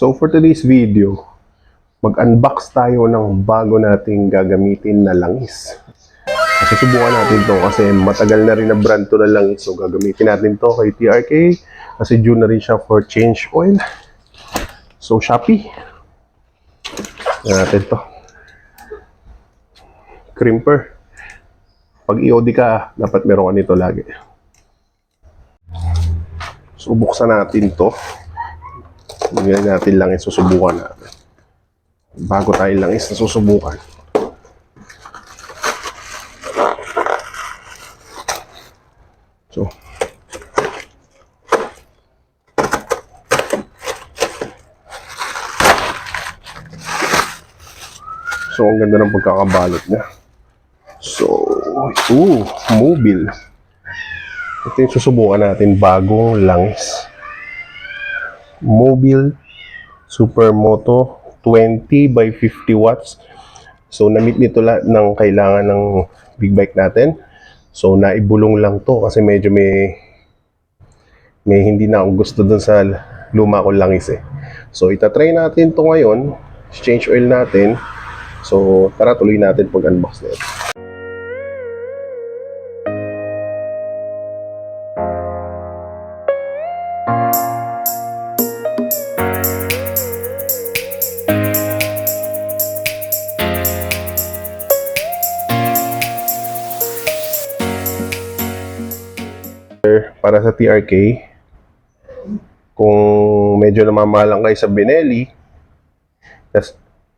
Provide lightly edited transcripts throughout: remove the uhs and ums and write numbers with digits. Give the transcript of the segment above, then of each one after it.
So for today's video, mag-unbox tayo ng bago nating gagamitin na langis. Susubukan natin to kasi matagal na rin na brand to na langis. So gagamitin natin to kay TRK kasi due na rin siya for change oil. So Shopee. Natin to. Crimper. Pag EOD ka, dapat meron ka nito lagi. So buksan natin to. Ngayon natin lang susubukan natin. Bago tayo lang susubukan. So ang ganda ng pagkakabalot niya. So, mobile. Ito yung susubukan natin, bagong langis. Mobile Supermoto 20 by 50 watts. So na-meet nito lahat ng kailangan ng big bike natin. So naibulong lang to kasi medyo may hindi na akong gusto dun sa luma kong langis eh. So itatry natin to ngayon. Change oil natin. So tara tuloy natin pag-unbox nito. Para sa TRK, kung medyo namamahalan kayo sa Benelli,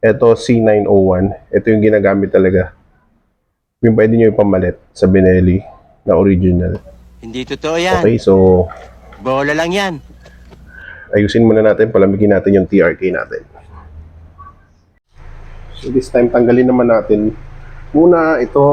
ito C901, ito yung ginagamit talaga. Yung pwede nyo ipamalit sa Benelli na original. Hindi totoo yan. Okay, so bola lang yan. Ayusin muna natin, palamigin natin yung TRK natin. So this time, tanggalin naman natin muna ito.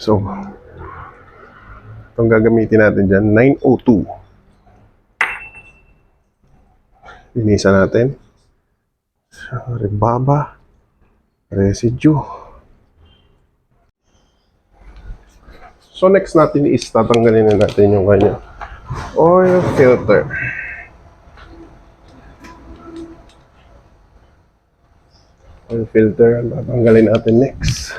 So, itong gagamitin natin dyan, 902. Linisan natin. Rebaba. Residue. So, next natin is tatanggalin na natin yung kanya oil filter. Oil filter, tatanggalin natin next.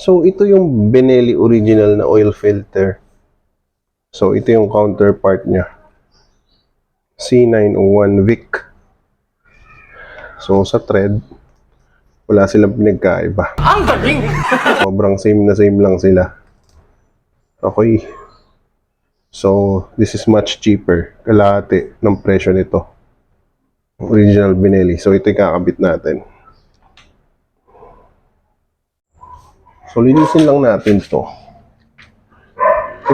So, ito yung Benelli original na oil filter. So, ito yung counterpart niya. C901 Vic. So, sa thread, wala silang pinagkaiba. Ang galing! Sobrang same lang sila. Okay. So, this is much cheaper. Kalahati ng presyo nito. Original Benelli. So, ito yung kakabit natin. So, linisin lang natin to.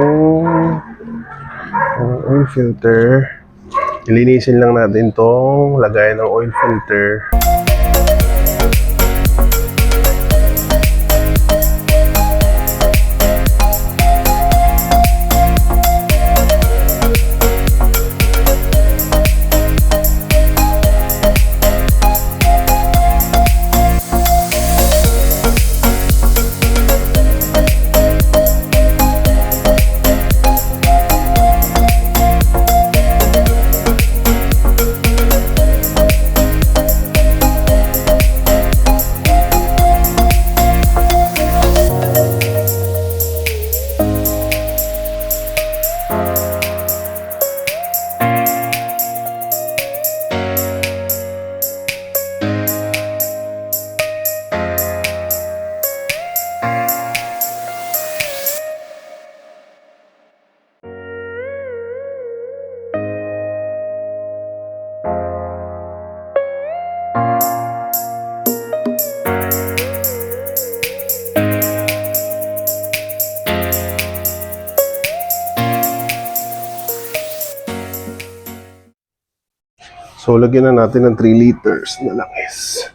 Yung oil filter. Linisin lang natin tong lagay ng oil filter. So, lagyan na natin ng 3 liters na langis.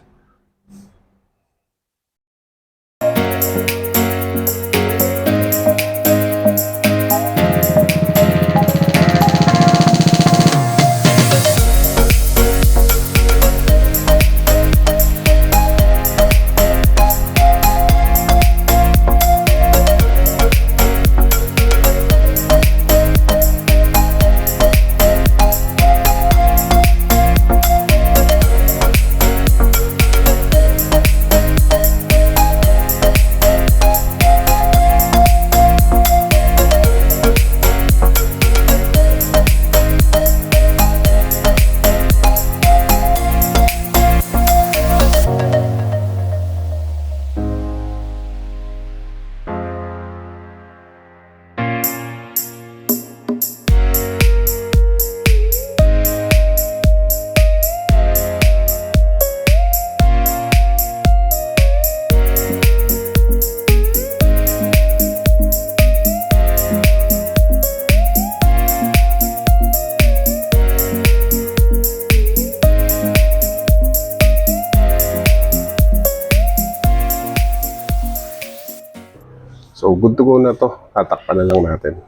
So, good to go na to. Tatakpan na lang natin.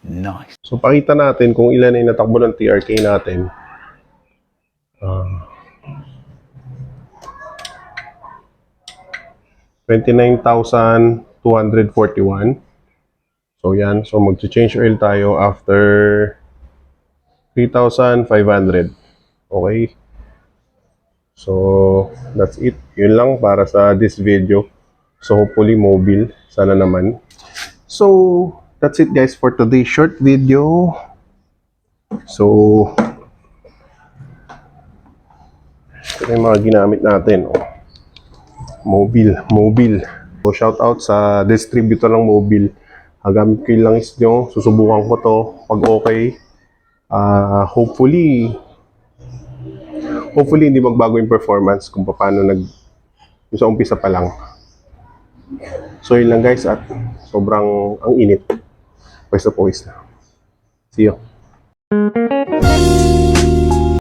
Nice. So, pakita natin kung ilan ay natakbo ng TRK natin. 29,241. So, yan. So, mag-change oil tayo after 3,500. Okay. So, that's it. Yun lang para sa this video. So, hopefully mobile. Sana naman. So, that's it guys for today's short video. So, ito yung mga ginamit natin. Oh. Mobile. So, shout out sa distributor ng mobile. Gamit ko yung langis nyo. Susubukan ko to. Pag okay, hopefully hindi magbago yung performance kung paano yung sa umpisa pa lang. So yun lang guys, at sobrang ang init. Pwes na. See you.